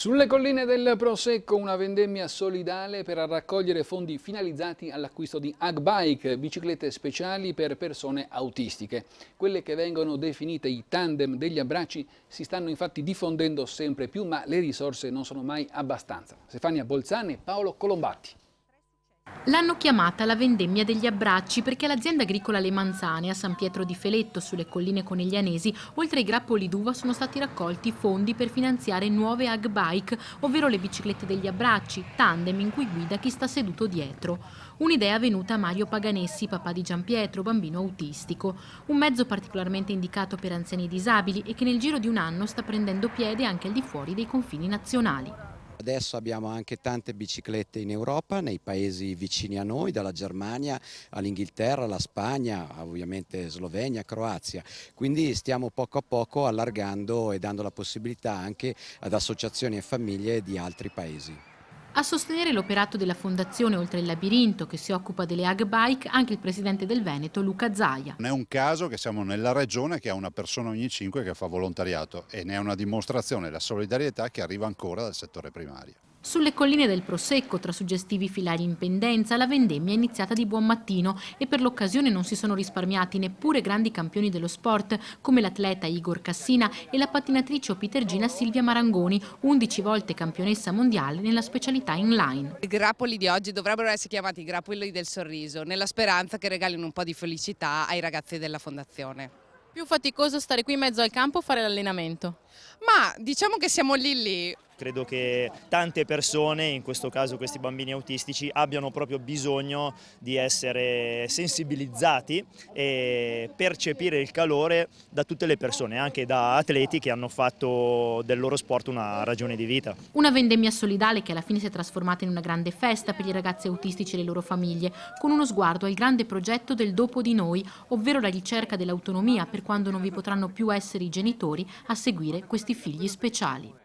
Sulle colline del Prosecco una vendemmia solidale per raccogliere fondi finalizzati all'acquisto di Hagbike, biciclette speciali per persone autistiche. Quelle che vengono definite i tandem degli abbracci si stanno infatti diffondendo sempre più, ma le risorse non sono mai abbastanza. Stefania Bolzani e Paolo Colombatti. L'hanno chiamata la vendemmia degli abbracci perché l'azienda agricola Le Manzane a San Pietro di Feletto, sulle colline coneglianesi, oltre ai grappoli d'uva sono stati raccolti fondi per finanziare nuove Hagbike, ovvero le biciclette degli abbracci, tandem in cui guida chi sta seduto dietro. Un'idea venuta a Mario Paganessi, papà di Gianpietro, bambino autistico. Un mezzo particolarmente indicato per anziani e disabili e che nel giro di un anno sta prendendo piede anche al di fuori dei confini nazionali. Adesso abbiamo anche tante biciclette in Europa, nei paesi vicini a noi, dalla Germania all'Inghilterra, alla Spagna, ovviamente Slovenia, Croazia. Quindi stiamo poco a poco allargando e dando la possibilità anche ad associazioni e famiglie di altri paesi. A sostenere l'operato della Fondazione Oltre il Labirinto, che si occupa delle Hagbike, anche il presidente del Veneto, Luca Zaia. Non è un caso che siamo nella regione che ha una persona ogni 5 che fa volontariato e ne è una dimostrazione la solidarietà che arriva ancora dal settore primario. Sulle colline del Prosecco, tra suggestivi filari in pendenza, la vendemmia è iniziata di buon mattino e per l'occasione non si sono risparmiati neppure grandi campioni dello sport come l'atleta Igor Cassina e la pattinatrice opitergina Silvia Marangoni, 11 volte campionessa mondiale nella specialità inline. I grappoli di oggi dovrebbero essere chiamati i grappoli del sorriso, nella speranza che regalino un po' di felicità ai ragazzi della Fondazione. Più faticoso stare qui in mezzo al campo o fare l'allenamento? Ma diciamo che siamo lì. Credo che tante persone, in questo caso questi bambini autistici, abbiano proprio bisogno di essere sensibilizzati e percepire il calore da tutte le persone, anche da atleti che hanno fatto del loro sport una ragione di vita. Una vendemmia solidale che alla fine si è trasformata in una grande festa per i ragazzi autistici e le loro famiglie, con uno sguardo al grande progetto del dopo di noi, ovvero la ricerca dell'autonomia per quando non vi potranno più essere i genitori a seguire questi figli speciali.